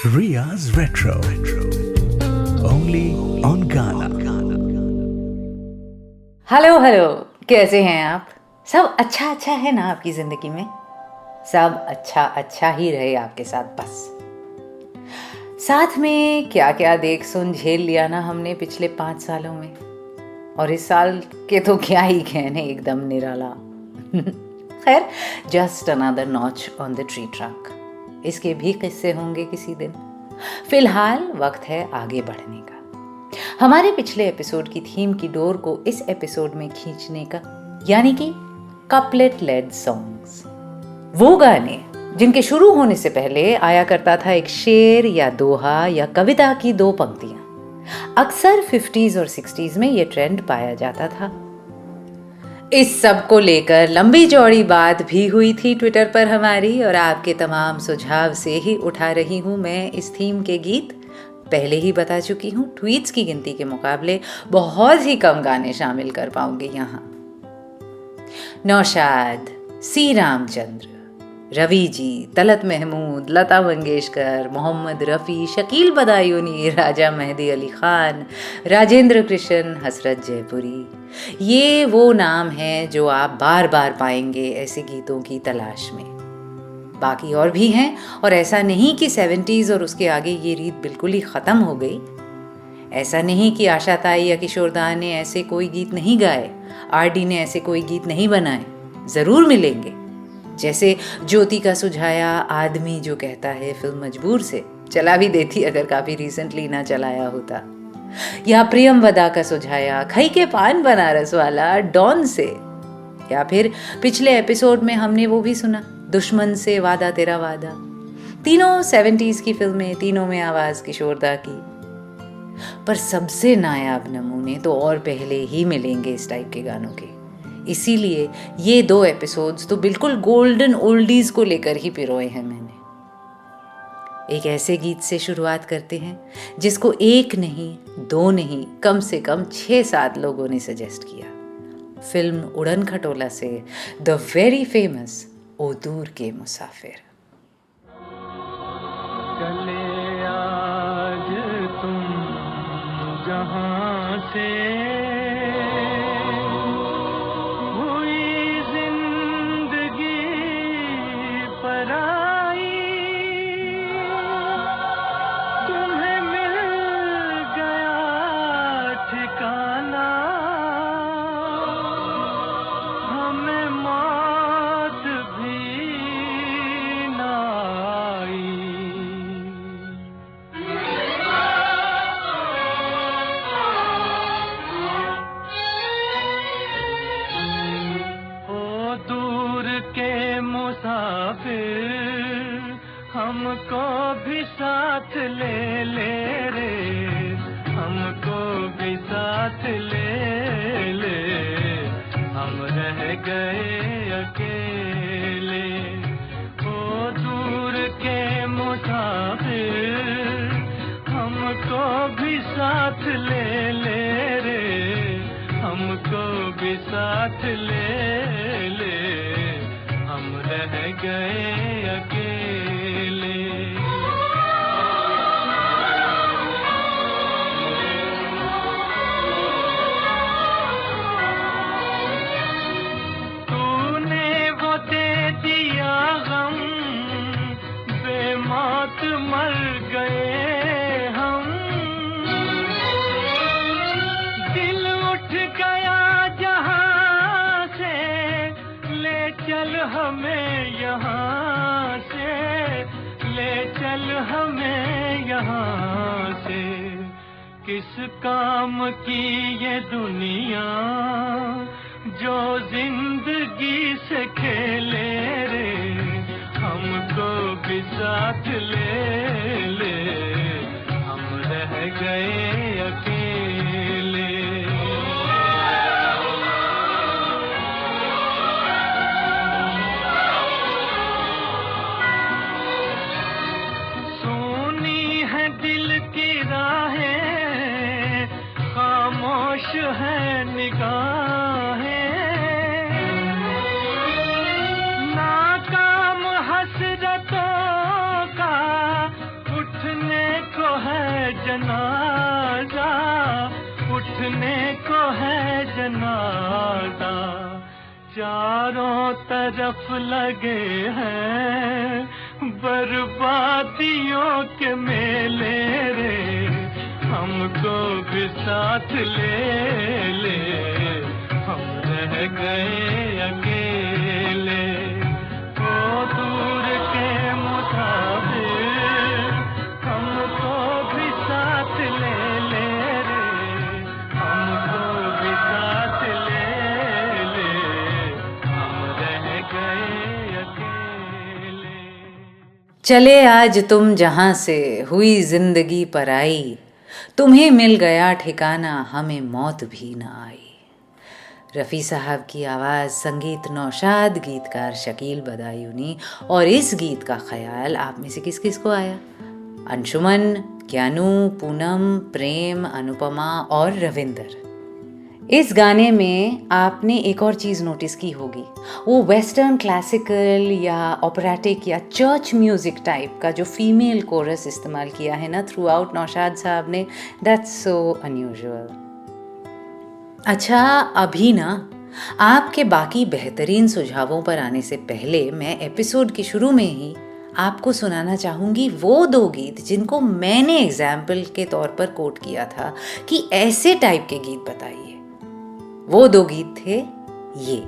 Ria's Retro. Only on Ghana. Hello hello, कैसे हैं आप? सब अच्छा अच्छा है ना आपकी ज़िंदगी में? सब अच्छा अच्छा ही रहे आपके साथ बस। साथ में क्या क्या देख सुन झेल लिया ना हमने पिछले 5 सालों में, और इस साल के तो क्या ही कहने, एकदम निराला। खैर, just another notch on the tree trunk. इसके भी किस्से होंगे किसी दिन। फिलहाल वक्त है आगे बढ़ने का, हमारे पिछले एपिसोड की थीम की डोर को इस एपिसोड में खींचने का, यानी कि कपलेट लेड सॉन्ग्स। वो गाने जिनके शुरू होने से पहले आया करता था एक शेर या दोहा या कविता की 2 पंक्तियां। अक्सर 50s और 60s में ये ट्रेंड पाया जाता था। इस सब को लेकर लंबी चौड़ी बात भी हुई थी ट्विटर पर हमारी, और आपके तमाम सुझाव से ही उठा रही हूँ मैं इस थीम के गीत। पहले ही बता चुकी हूँ, ट्वीट्स की गिनती के मुकाबले बहुत ही कम गाने शामिल कर पाऊंगी यहाँ। नौशाद, सी रामचंद्र, रवि जी, तलत महमूद, लता मंगेशकर, मोहम्मद रफ़ी, शकील बदायूनी, राजा मेहदी अली खान, राजेंद्र कृष्ण, हसरत जयपुरी, ये वो नाम हैं जो आप बार बार पाएंगे ऐसे गीतों की तलाश में। बाकी और भी हैं, और ऐसा नहीं कि 70s और उसके आगे ये रीत बिल्कुल ही ख़त्म हो गई। ऐसा नहीं कि आशा ताई या किशोरदा ने ऐसे कोई गीत नहीं गाए, आरडी ने ऐसे कोई गीत नहीं बनाए। ज़रूर मिलेंगे, जैसे ज्योति का सुझाया आदमी जो कहता है फिल्म मजबूर से, चला भी देती अगर काफ़ी रिसेंटली ना चलाया होता। या प्रियम वदा का सुझाया खई के पान बनारस वाला डॉन से। या फिर पिछले एपिसोड में हमने वो भी सुना, दुश्मन से वादा तेरा वादा। तीनों 70s की फिल्में, तीनों में आवाज़ किशोरदा की। पर सबसे नायाब नमूने तो और पहले ही मिलेंगे इस टाइप के गानों के। इसीलिए ये 2 एपिसोड्स तो बिल्कुल गोल्डन ओल्डीज को लेकर ही पिरोए हैं मैंने। एक ऐसे गीत से शुरुआत करते हैं जिसको 1 नहीं, 2 नहीं, कम से कम 6-7 लोगों ने सजेस्ट किया। फिल्म उड़न खटोला से द वेरी फेमस ओ दूर के मुसाफिर। चले आज तुम जहां से, हुई जिंदगी पराई, तुम्हें मिल गया ठिकाना, हमें मौत भी ना आई। ओ दूर के मुसाफिर, हमको भी साथ ले ले रे, हमको भी साथ ले ले, हम रह गए अकेले। ओ दूर के मुसाफिर, हमको भी साथ ले ले रे, हमको भी साथ ले ले, हम रह गए अकेले। तूने वो दे दिया गम, बेमौत मर गए हम, दिल उठ गया जहां से, ले चल हमें यहाँ से, ले चल हमें यहाँ से। किस काम की ये दुनिया जो जिंदगी से खेले रे, हमको भी साथ ले ले, हम रह गए अकेले। सुनी है दिल की राहें, खामोश है निगाहें, नाकाम हसरतों का उठ जनाजा, उठने को है जनाजा। चारों तरफ लगे हैं बर्बादियों के मेले रे, हमको भी साथ ले ले, हम रह गए अकेले। ओ दूर के मुसाफिर, हमको भी साथ ले ले रे, हमको भी साथ ले ले, हम रह गए अकेले। चले आज तुम जहां से हुई जिंदगी पराई, तुम्हें मिल गया ठिकाना हमें मौत भी न आई। रफ़ी साहब की आवाज़, संगीत नौशाद, गीतकार शकील बदायूनी। और इस गीत का ख्याल आप में से किस किस को आया? अंशुमन, ज्ञानू, पूनम, प्रेम, अनुपमा और रविंदर। इस गाने में आपने एक और चीज़ नोटिस की होगी, वो वेस्टर्न क्लासिकल या ऑपरेटिक या चर्च म्यूज़िक टाइप का जो फीमेल कोरस इस्तेमाल किया है ना थ्रू आउट नौशाद साहब ने, दैट्स सो अनयूजुअल। अच्छा, अभी ना आपके बाकी बेहतरीन सुझावों पर आने से पहले मैं एपिसोड के शुरू में ही आपको सुनाना चाहूँगी वो दो गीत जिनको मैंने एग्जाम्पल के तौर पर कोट किया था कि ऐसे टाइप के गीत बताइए। वो दो गीत थे ये,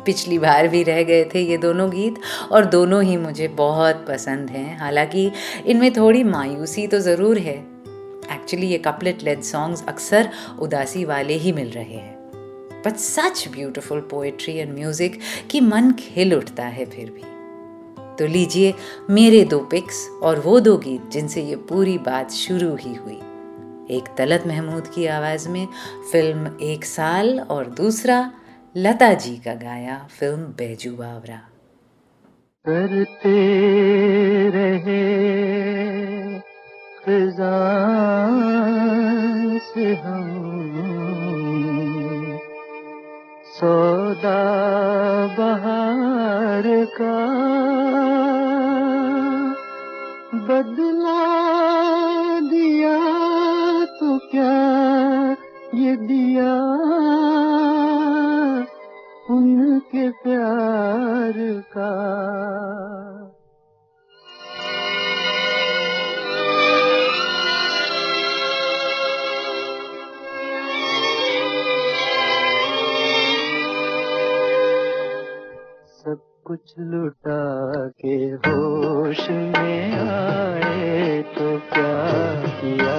पिछली बार भी रह गए थे ये दोनों गीत, और दोनों ही मुझे बहुत पसंद हैं। हालांकि इनमें थोड़ी मायूसी तो ज़रूर है। एक्चुअली ये कपलेट लेड सॉन्ग्स अक्सर उदासी वाले ही मिल रहे हैं, but such beautiful poetry and music कि मन खिल उठता है फिर भी। तो लीजिए मेरे दो पिक्स और वो दो गीत जिनसे ये पूरी बात शुरू ही हुई। एक तलत महमूद की आवाज़ में फिल्म एक साल, और दूसरा लता जी का गाया फिल्म बैजू बावरा। करते रहे ख़िज़ां से हम सौदा बहार का, बदला दिया तो क्या ये दिया उनके प्यार का। सब कुछ लुटा के होश में आए तो क्या किया,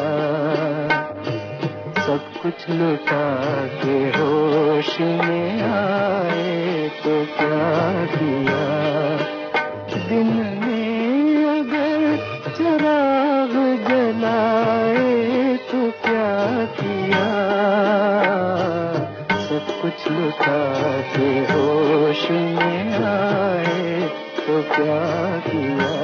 सब कुछ लुटा के होश में आए तो क्या किया। दिन में अगर चिराग जलाए तो क्या किया, सब कुछ लुटा के होश में आए तो क्या किया।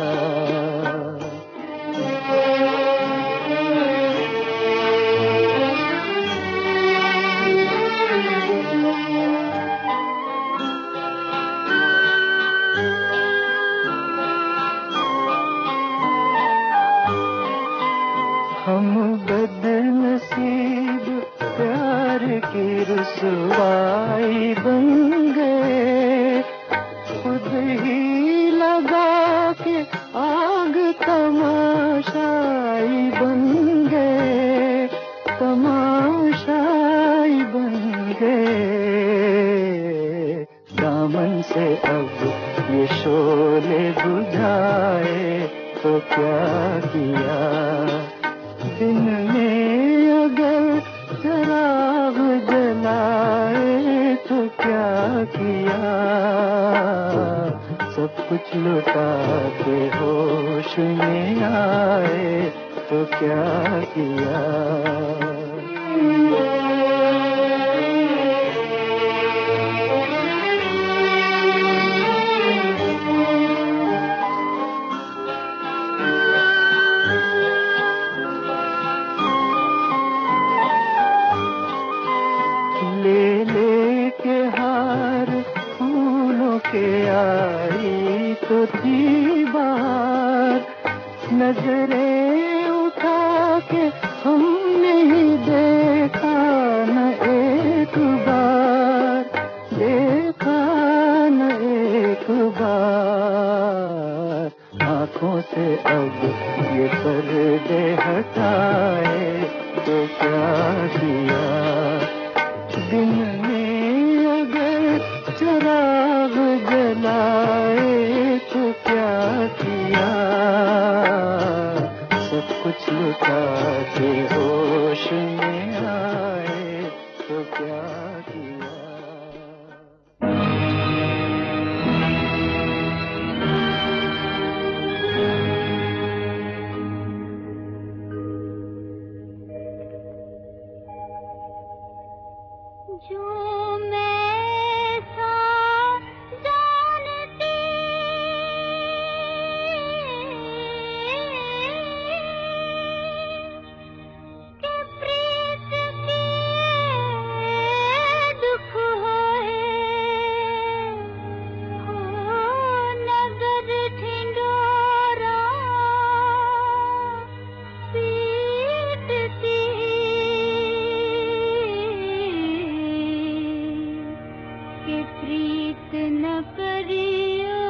हम बदनसीब प्यार की रुसवाई बन गए, खुद ही लगा के आग तमाशाई बन गए, तमाशाई बन गए। दामन से अब ये शोले बुझाए तो क्या किया, दिन में अगर चिराग जलाए तो क्या किया। सब कुछ लुटा के होश में आए तो क्या किया। आई तो थी बाहर, नजरें उठा के हमने ही देखा न एक बार, देखा न एक बार। आँखों से अब ये पर्दे हटाए तो क्या किया, दिन में अगर चिराग जलाए तो क्या किया, सब कुछ लुटा के होश में आए तो क्या किया। जो मैं सा जानती कि प्रीत के दुख होए, हो नगर ढिंढोरा पीटती, कि प्रीत न करियो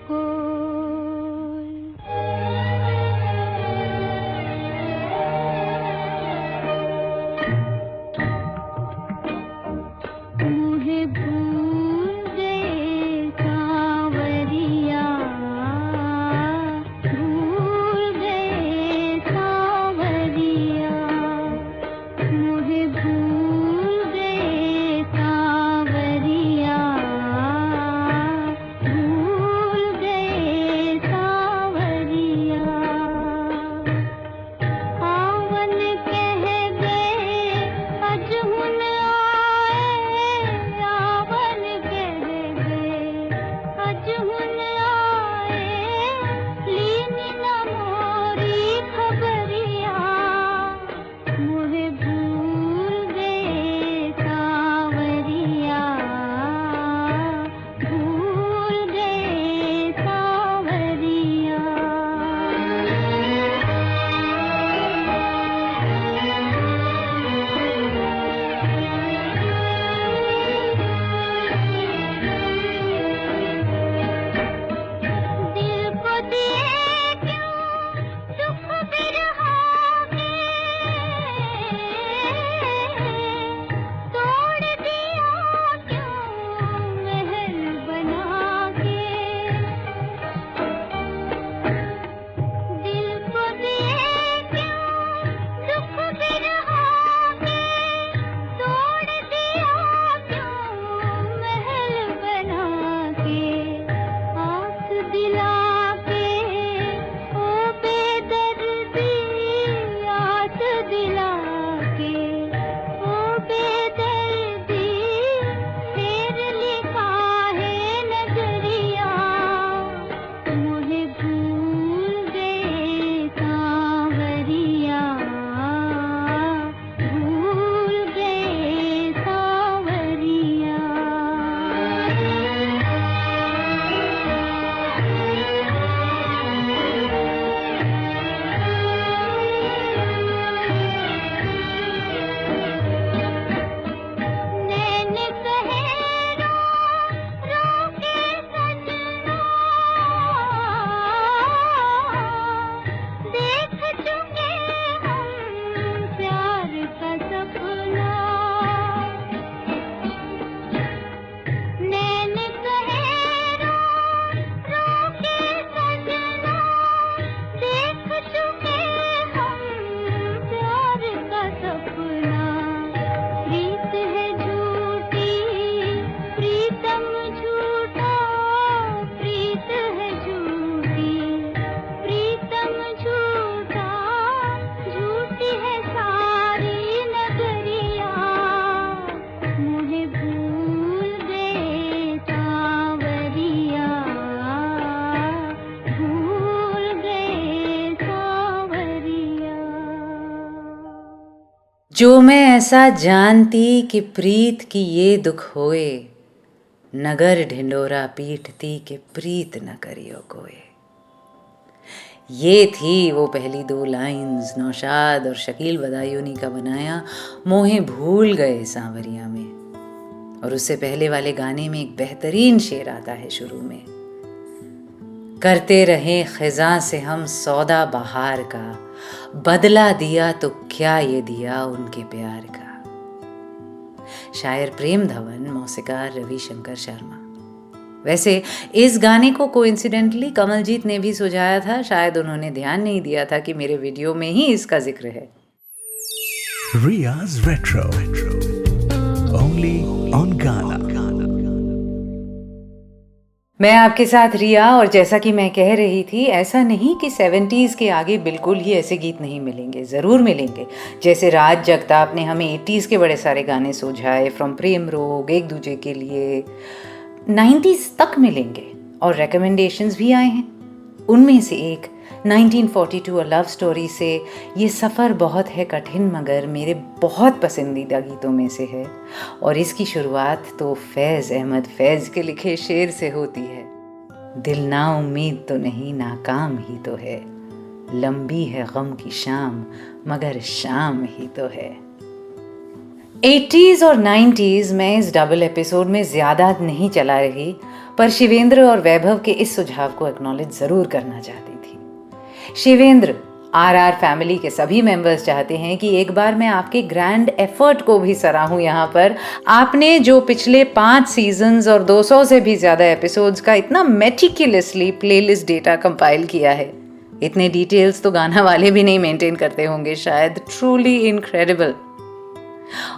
कोई। मुझे भूल गए सांवरिया, भूल गए सांवरिया, मुझे भूल गए सांवरिया, भूल गए सांवरिया। आवन कह गए अजहुन आए, आवन कह गए अजहुन आए, लीनी न मोरी खबरिया, मुझे भूल गए सांवरिया, भूल गए सांवरिया। दिल को दिए क्यों दुख बिरहा के, तोड़ दिया क्यों महल बना के। दिल को दिए क्यों दुख बिरहा के, तोड़ दिया क्यों महल बना के। आस दिला के ओ बेदर्दी, आस दिला के ओ बेदर्दी, फेर लिखा है नजरिया, मुझे भूल गए सांवरिया, भूल गए सांवरिया। नैन कहे रो रो के सजना, देख चुके हम प्यार का सपना। नैन कहे रो रो के सजना, देख चुके हम प्यार का सपना। प्रीत है झूठी, प्रीतम झूठा, प्रीत है झूठी, प्रीतम झूठा, झूठी है सारी नगरिया, मुझे भूल गए सांवरिया, भूल गए सांवरिया। जो मैं ऐसा जानती कि प्रीत की ये दुख होए, नगर ढिंडोरा पीटती कि प्रीत न करियो कोई। ये थी वो पहली 2 लाइंस नौशाद और शकील बदायूनी का बनाया मोहे भूल गए सांवरिया में। और उससे पहले वाले गाने में एक बेहतरीन शेर आता है शुरू में, करते रहे खिजा से हम सौदा बहार का, बदला दिया तो क्या ये दिया उनके प्यार का। शायर प्रेम धवन, मौसीकार रविशंकर शर्मा। वैसे इस गाने को कोइंसिडेंटली कमलजीत ने भी सुझाया था, शायद उन्होंने ध्यान नहीं दिया था कि मेरे वीडियो में ही इसका जिक्र है। Ria's Retro. Only on Ghana. मैं आपके साथ रिया, और जैसा कि मैं कह रही थी, ऐसा नहीं कि 70s के आगे बिल्कुल ही ऐसे गीत नहीं मिलेंगे, ज़रूर मिलेंगे। जैसे राज जगताप ने हमें 80s के बड़े सारे गाने सुझाए, फ्रॉम प्रेम रोग, एक दूजे के लिए, 90s तक मिलेंगे और रिकमेंडेशंस भी आए हैं। उनमें से एक 1942 अ लव स्टोरी से, ये सफ़र बहुत है कठिन मगर मेरे बहुत पसंदीदा गीतों में से है। और इसकी शुरुआत तो फैज़ अहमद फैज़ के लिखे शेर से होती है, दिल ना उम्मीद तो नहीं नाकाम ही तो है, लंबी है गम की शाम मगर शाम ही तो है। 80s और 90s मैं इस डबल एपिसोड में ज़्यादा नहीं चला रही, पर शिवेंद्र और वैभव के इस सुझाव को एक्नॉलेज ज़रूर करना चाहती थी। शिवेंद्र, आरआर फैमिली के सभी मेंबर्स चाहते हैं कि एक बार मैं आपके ग्रैंड एफर्ट को भी सराहूं यहाँ पर। आपने जो पिछले 5 सीजन्स और 200 से भी ज़्यादा एपिसोड्स का इतना मेटिकुलसली प्लेलिस्ट डेटा कंपाइल किया है, इतने डिटेल्स तो गाना वाले भी नहीं मेंटेन करते होंगे शायद। Truly incredible.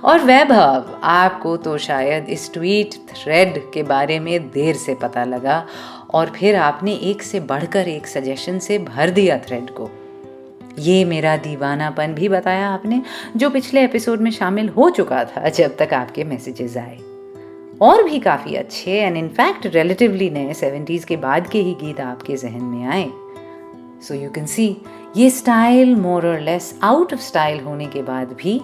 और वैभव, आपको तो शायद इस ट्वीट थ्रेड के बारे में देर से पता लगा और फिर आपने एक से बढ़कर एक सजेशन से भर दिया थ्रेड को। ये मेरा दीवानापन भी बताया आपने, जो पिछले एपिसोड में शामिल हो चुका था जब तक आपके मैसेजेस आए। और भी काफ़ी अच्छे एंड इनफैक्ट रिलेटिवली नए 70s के बाद के ही गीत आपके जहन में आए। सो यू कैन सी, ये स्टाइल मोर और लेस आउट ऑफ स्टाइल होने के बाद भी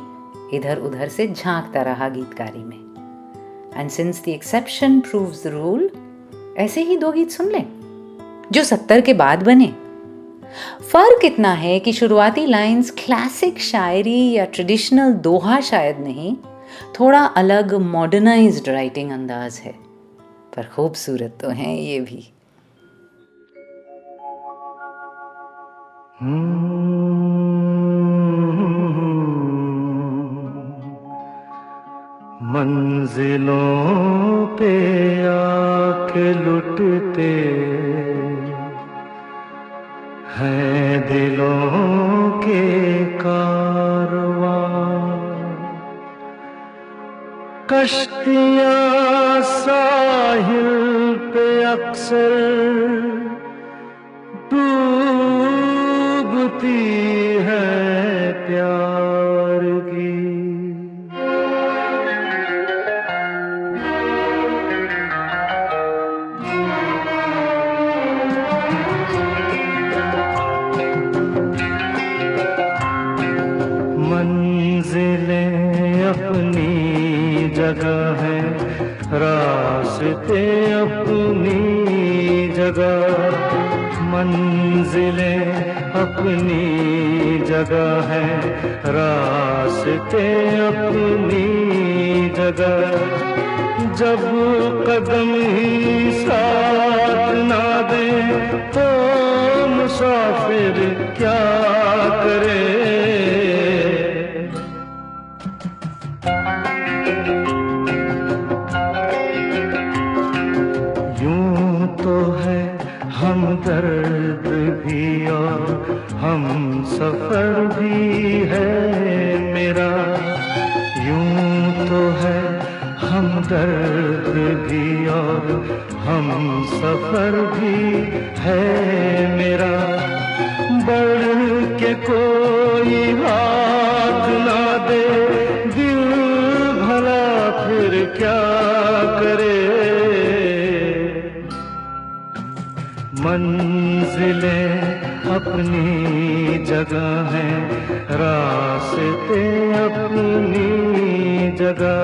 इधर उधर से झांकता रहा गीतकारी में। And since the exception proves the rule, ऐसे ही 2 गीत सुन लें जो 70 के बाद बने। फर्क इतना है कि शुरुआती लाइंस क्लासिक शायरी या ट्रेडिशनल दोहा शायद नहीं, थोड़ा अलग मॉडर्नाइज्ड राइटिंग अंदाज है, पर खूबसूरत तो हैं ये भी। मंजिलों पे आके लुटते हैं दिलों के कारवां, कश्तियां साहिल पे अक्सर डूबती है प्यार की। मंजिलें अपनी जगह है, रास्ते अपनी जगह। मंजिलें अपनी जगह है, रास्ते अपनी जगह। जब कदम ही साथ ना दे तो मुसाफिर क्या करे। यूं तो है हमदर्द भी और हम सफर भी है मेरा। यूं तो है हमदर्द भी और हम सफर भी है मेरा। बढ़ के कोई हाथ ना दे दिल भला फिर क्या करे। मंजिलें अपनी जगह हैं, रास्ते अपनी जगह।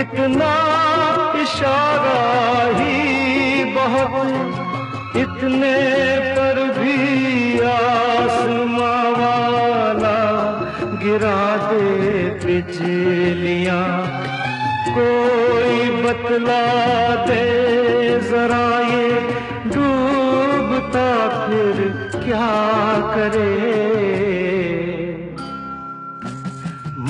इतना इशारा ही बहुत, इतने पर भी आसमां वाला गिरा दे बिजलियां। कोई बतला दे जरा ये डूबता फिर क्या करे।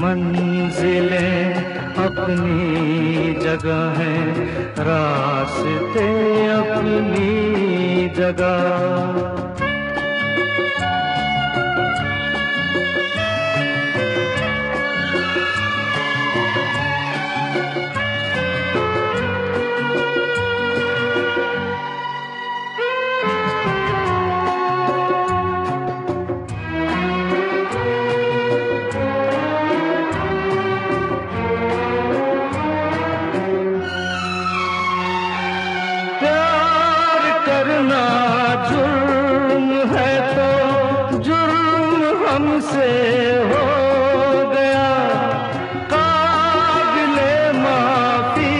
मंजिलें अपनी जगह हैं, रास्ते अपनी जगह। हमसे हो गया, काबिले माफी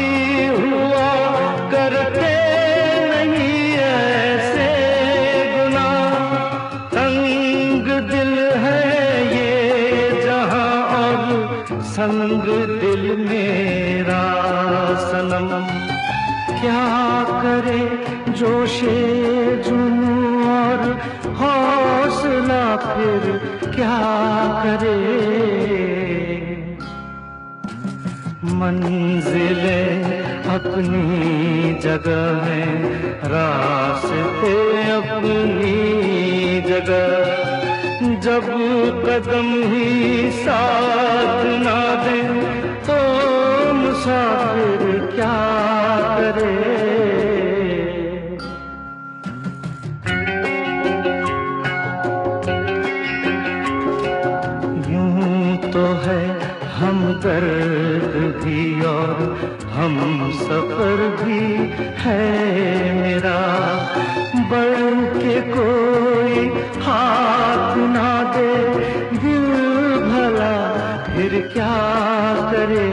हुआ करते नहीं ऐसे गुनाह। तंग दिल है ये जहां और संग दिल मेरा सनम। क्या करे जोशे जुनून और हौसला फिर क्या करे। मंजिलें अपनी जगह हैं, रास्ते अपनी जगह। जब कदम ही साथ ना दे तो मुसाफिर क्या करे। तो है हम दर्द भी और हम सफर भी है मेरा। बढ़ के कोई हाथ ना दे दिल भला फिर क्या करे।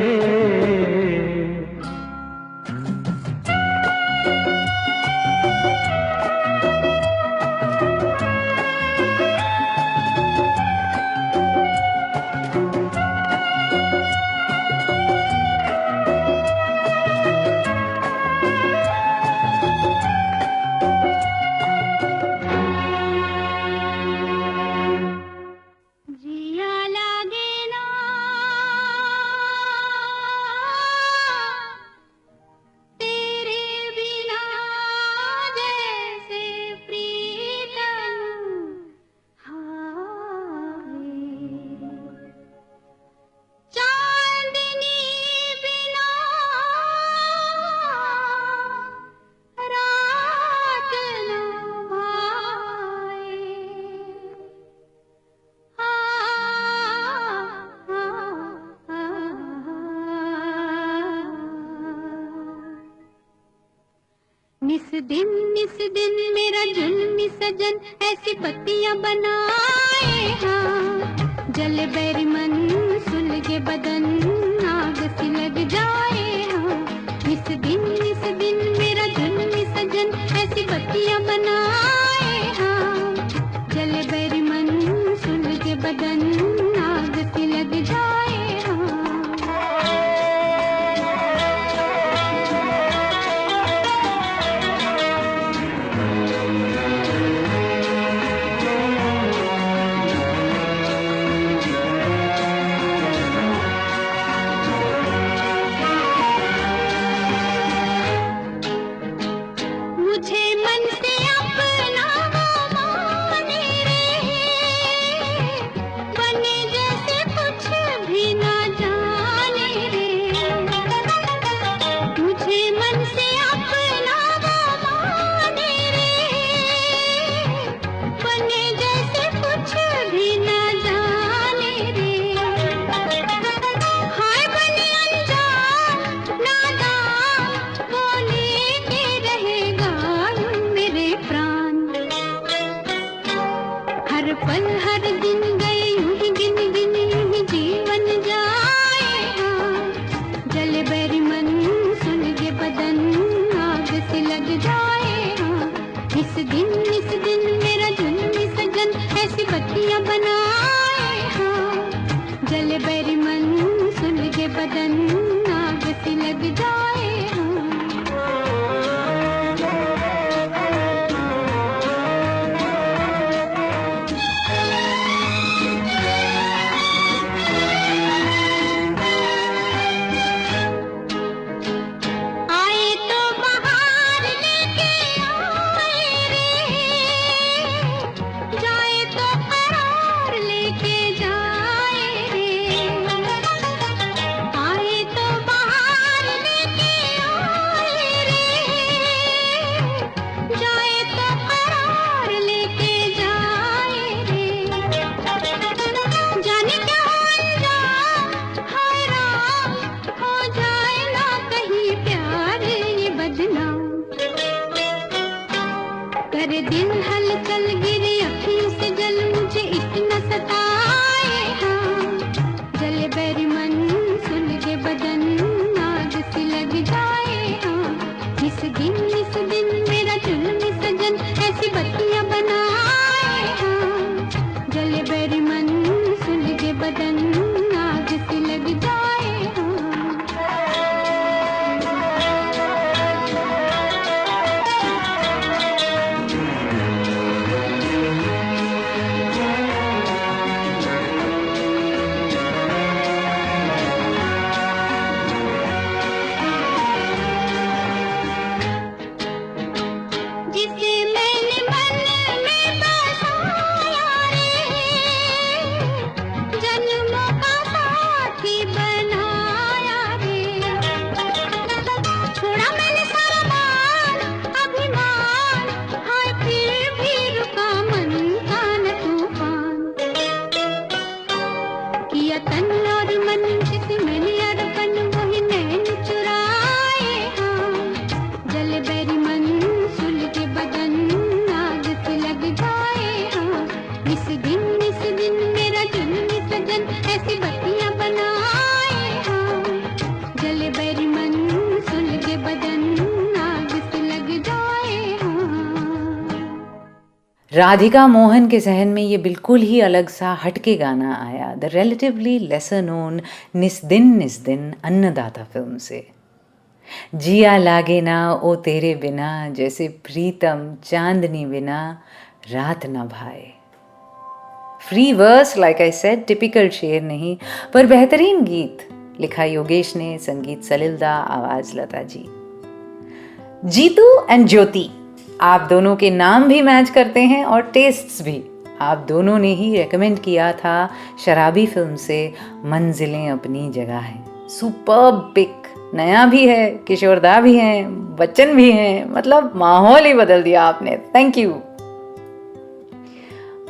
निस दिन मेरा जुल्मी सजन ऐसी पत्तियां बनाए हाँ। जल बैरी मन सुलगे बदन आग सी लग जाए हाँ। निस दिन मेरा जुल्मी सजन ऐसी पत्तियां बनाए हाँ। जल बैरी मन सुलगे बदन आग सी लग जाए हाँ। पल हर दिन गए यूं ही गिन गिन यूं ही जीवन जाए हाँ। जल बैरी मन जल गिरे अखियों से जल मुझे इतना सताए हाँ जले बैरी मन सुलगे बदन आग सी लग जाए हाँ इस दिन मेरा जुल्मी सजन ऐसी बत्तियां बनाए हाँ जले बैरी मन सुलगे बदन आग सी लग जाए हाँ जिसे मैंने मन में बसाया रे जन्मों का साथी बनाया रे छोड़ा मैंने सारा मान अभिमान हाय फिर भी रुका मन का न तूफान किया तन और मन जिसे मैंने अर्पण वही नैन चुराए हाँ जले बैरी मन सुलगे बदन आग से लग जाए हाँ इस दिन मेरा जुल्मी सजन ऐसी बत्तियां बनाए हाँ जले बैरी मन सुलगे बदन आग से लग जाए हाँ राधिका मोहन के जहन में ये बिल्कुल ही अलग सा हटके गाना आया द रिलेटिवली लेसर नोन निस दिन अन्नदाता फिल्म से। जिया लागे ना ओ तेरे बिना जैसे प्रीतम चांदनी बिना रात न भाए। Free verse like I said, typical शेर नहीं पर बेहतरीन गीत, लिखा योगेश ने, संगीत सलिलदा, आवाज लता जी। जीतू एंड ज्योति, आप दोनों के नाम भी मैच करते हैं और टेस्ट्स भी। आप दोनों ने ही रेकमेंड किया था शराबी फिल्म से मंजिलें अपनी जगह हैं। सुपर्ब पिक, नया भी है, किशोरदा भी हैं, बच्चन भी हैं, मतलब माहौल ही बदल दिया आपने। Thank you.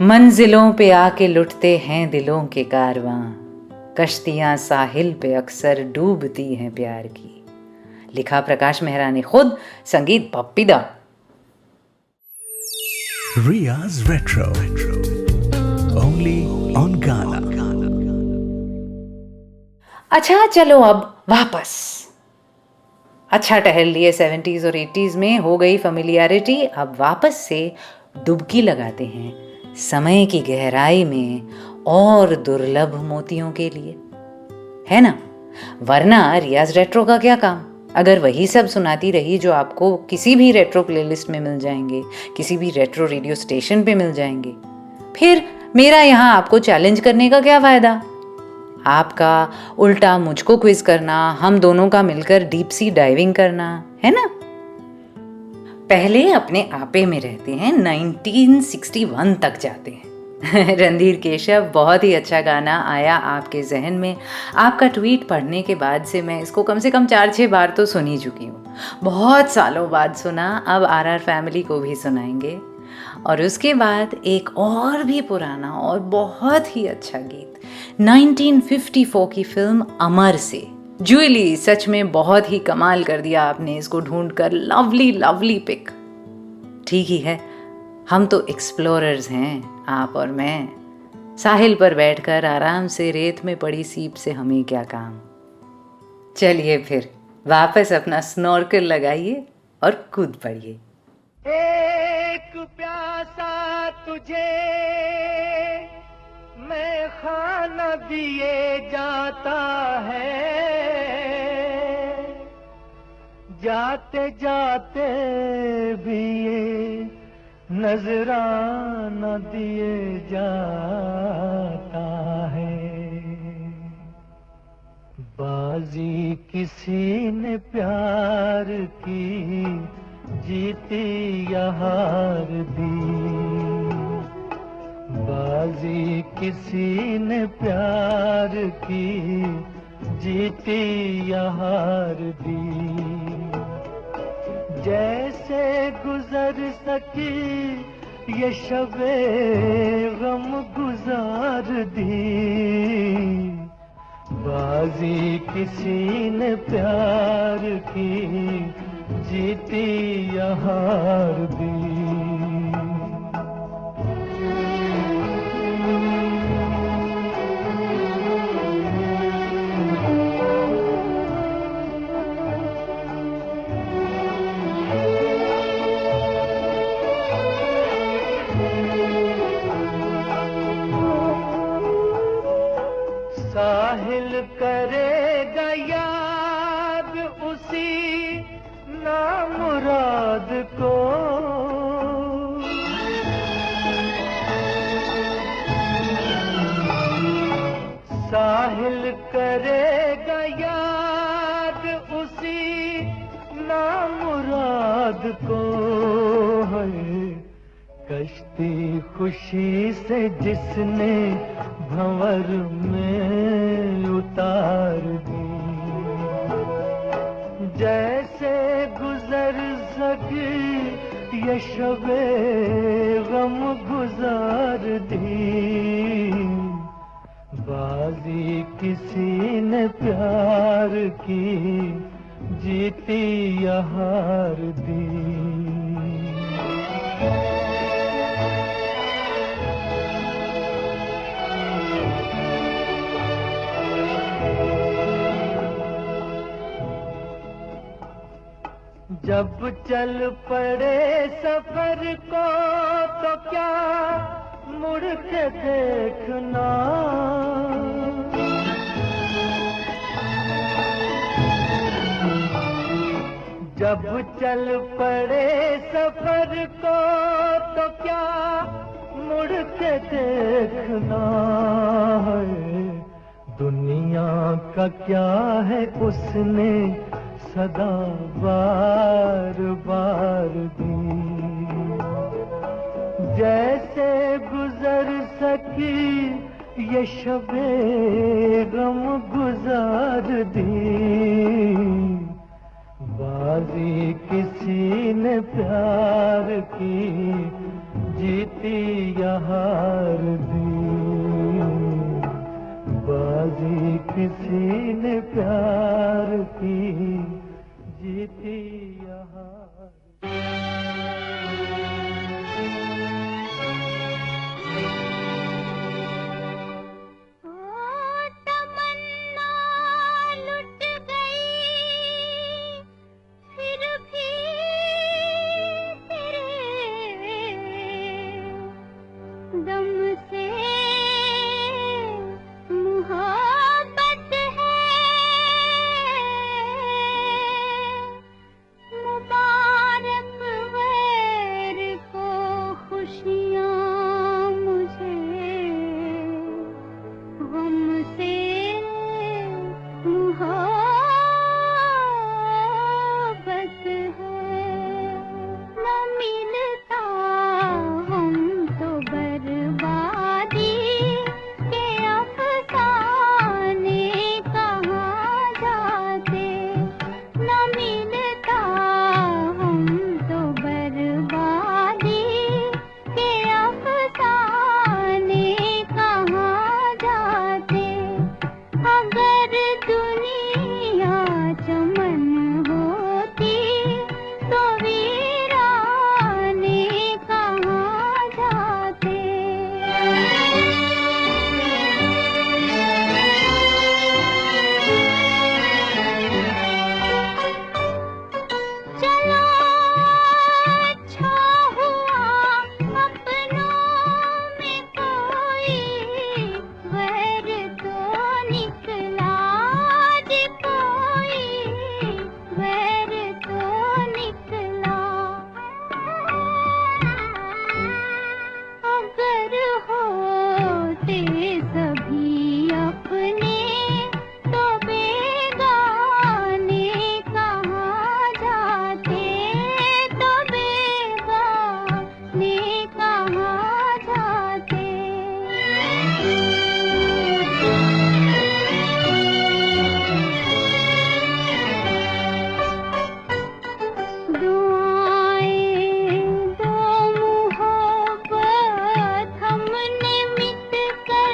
मंजिलों पे आके लुटते हैं दिलों के कारवां, कश्तियां साहिल पे अक्सर डूबती हैं प्यार की, लिखा प्रकाश मेहरा ने खुद, संगीत पप्पी दा। Riya's Retro. Only on Ghana. अच्छा चलो अब वापस। अच्छा टहल लिए 70s और 80s में, हो गई फेमिलियरिटी, अब वापस से डुबकी लगाते हैं समय की गहराई में और दुर्लभ मोतियों के लिए, है ना? वरना रियाज रेट्रो का क्या काम, अगर वही सब सुनाती रही जो आपको किसी भी रेट्रो प्लेलिस्ट में मिल जाएंगे, किसी भी रेट्रो रेडियो स्टेशन पे मिल जाएंगे, फिर मेरा यहाँ आपको चैलेंज करने का क्या फ़ायदा? आपका उल्टा मुझको क्विज करना, हम दोनों का मिलकर डीप सी डाइविंग करना, है ना? पहले अपने आपे में रहते हैं, 1961 तक जाते हैं। रणधीर केशव, बहुत ही अच्छा गाना आया आपके जहन में। आपका ट्वीट पढ़ने के बाद से मैं इसको कम से कम 4-6 बार तो सुन ही चुकी हूँ। बहुत सालों बाद सुना, अब आरआर फैमिली को भी सुनाएंगे। और उसके बाद एक और भी पुराना और बहुत ही अच्छा गीत 1954 की फिल्म अमर से। जूली, सच में बहुत ही कमाल कर दिया आपने इसको ढूंढकर, लवली लवली पिक। ठीक ही है, हम तो एक्सप्लोरर्स हैं, आप और मैं। साहिल पर बैठकर आराम से रेत में पड़ी सीप से हमें क्या काम। चलिए फिर वापस अपना स्नॉर्कल लगाइए और कूद पड़िए। एक प्यासा तुझे मैं खाना दिए जाता है, जाते जाते भी ये नजराना दिए जाता है। बाजी किसी ने प्यार की जीती या हार दी, बाजी किसी ने प्यार की जीती या हार दी। जैसे गुजर सकी ये शबे गम गुजार दी, बाजी किसी ने प्यार की जीती या हार दी। साहिल करेगा याद उसी नामुराद को, साहिल करेगा याद उसी नामुराद को है। कश्ती खुशी से जिसने भंवर में उतार दी, जैसे गुजर सकी ये शबे गम गुजार दी। बाजी किसी ने प्यार की जीती या हार दी। जब चल पड़े सफर को तो क्या मुड़ के देखना, जब चल पड़े सफर को तो क्या मुड़ के देखना है। दुनिया का क्या है उसने सदा बार बार दी, जैसे गुजर सकी ये शबे गम गुजार दी। बाजी किसी ने प्यार की जीती या हार दी। बाजी किसी ने प्यार की जीती या हार दो मोहब्बत हमने मिट कर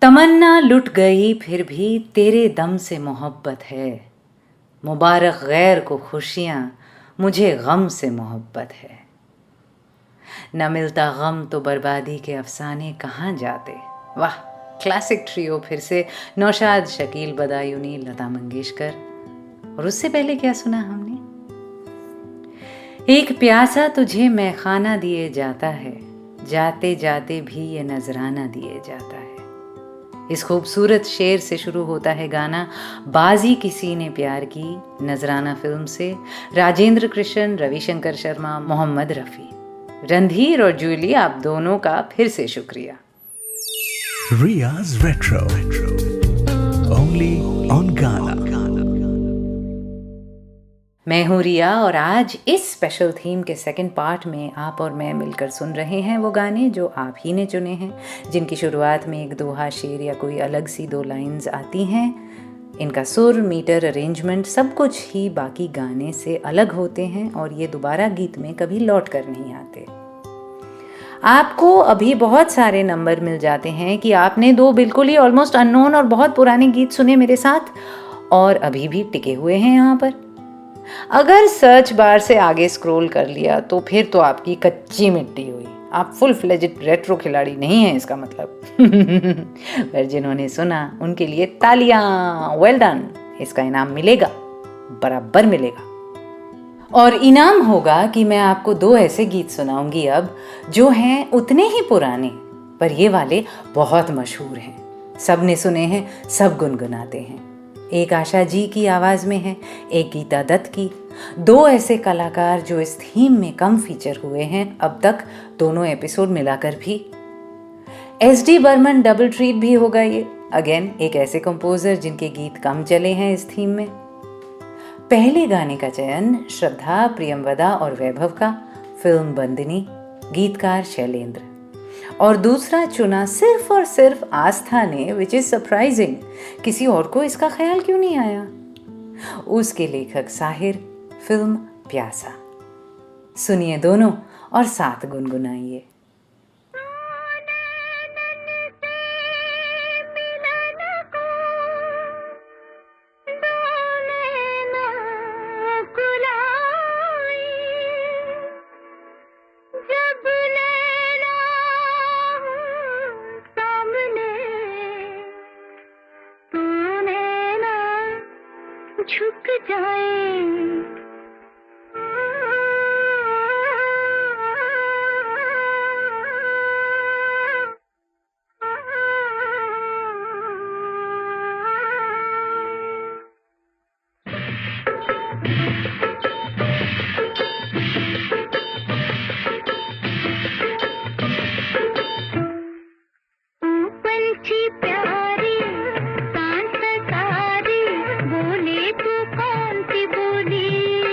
तमन्ना लुट गई फिर भी तेरे दम से मोहब्बत है, मुबारक गैर को खुशियाँ मुझे गम से मोहब्बत है। न मिलता गम तो बर्बादी के अफसाने कहाँ जाते। वाह, क्लासिक ट्रियो फिर से, नौशाद, शकील बदायूनी, लता मंगेशकर। और उससे पहले क्या सुना हमने? एक प्यासा तुझे मैखाना दिए जाता है, जाते जाते भी ये नजराना दिए जाता है। इस खूबसूरत शेर से शुरू होता है गाना बाजी किसी ने प्यार की, नजराना फिल्म से। राजेंद्र कृष्ण, रविशंकर शर्मा, मोहम्मद रफ़ी, रणधीर और जूली, आप दोनों का फिर से शुक्रिया। Ria's Retro. Only on Ghana. मैं हूँ रिया और आज इस स्पेशल थीम के सेकंड पार्ट में आप और मैं मिलकर सुन रहे हैं वो गाने जो आप ही ने चुने हैं, जिनकी शुरुआत में एक दोहा, शेर या कोई अलग सी दो लाइंस आती हैं। इनका सुर, मीटर, अरेंजमेंट सब कुछ ही बाकी गाने से अलग होते हैं और ये दोबारा गीत में कभी लौट कर नहीं आते। आपको अभी बहुत सारे नंबर मिल जाते हैं कि आपने दो बिल्कुल ही ऑलमोस्ट अननोन और बहुत पुराने गीत सुने मेरे साथ और अभी भी टिके हुए हैं यहाँ पर। अगर सर्च बार से आगे स्क्रॉल कर लिया तो फिर तो आपकी कच्ची मिट्टी हुई, आप फुल फ्लेजेड रेट्रो खिलाड़ी नहीं हैं इसका मतलब। पर जिन्होंने सुना उनके लिए तालियां, वेल डन। इसका इनाम मिलेगा, बराबर मिलेगा। और इनाम होगा कि मैं आपको दो ऐसे गीत सुनाऊंगी अब जो हैं उतने ही पुराने, पर ये वाले बहुत मशहूर हैं, सब ने सुने हैं, सब गुनगुनाते हैं। एक आशा जी की आवाज़ में है, एक गीता दत्त की। दो ऐसे कलाकार जो इस थीम में कम फीचर हुए हैं अब तक, दोनों एपिसोड मिलाकर भी। SD बर्मन डबल ट्रीट भी होगा ये। अगेन एक ऐसे कंपोजर जिनके गीत कम चले हैं इस थीम में। पहले गाने का चयन श्रद्धा, प्रियमवदा और वैभव का, फिल्म बंदिनी, गीतकार शैलेंद्र। और दूसरा चुना सिर्फ और सिर्फ आस्था ने, विच इज सरप्राइजिंग। किसी और को इसका ख्याल क्यों नहीं आया? उसके लेखक साहिर, फिल्म प्यासा। सुनिए दोनों और साथ गुनगुनाइए। झुक जाए पंछी प्यारी सांस सारी, बोले तू कौन सी बोली।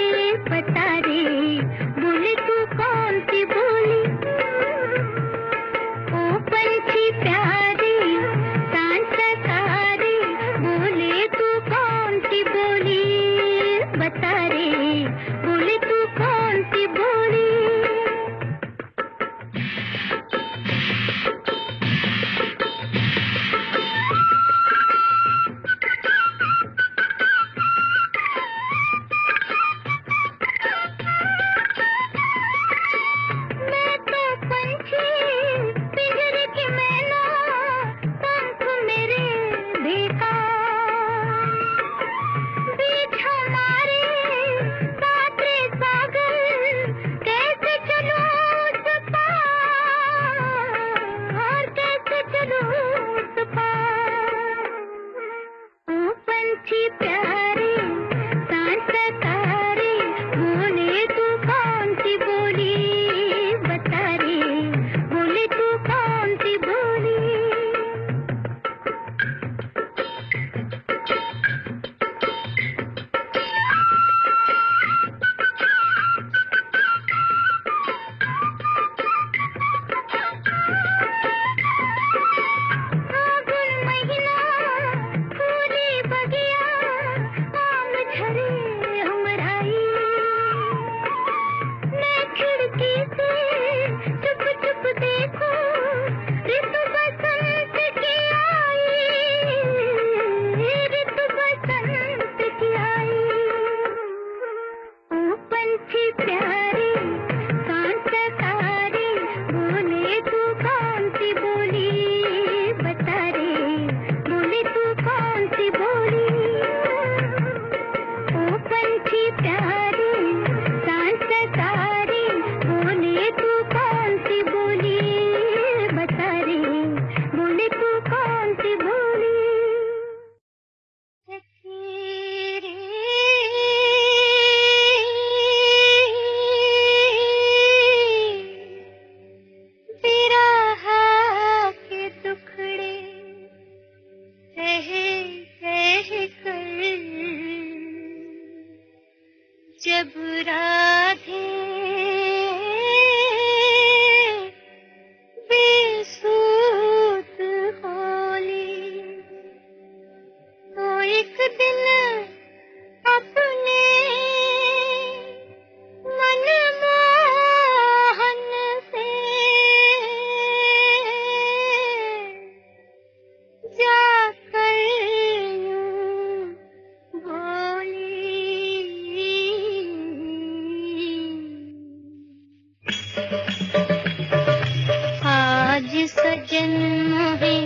सजन मोहे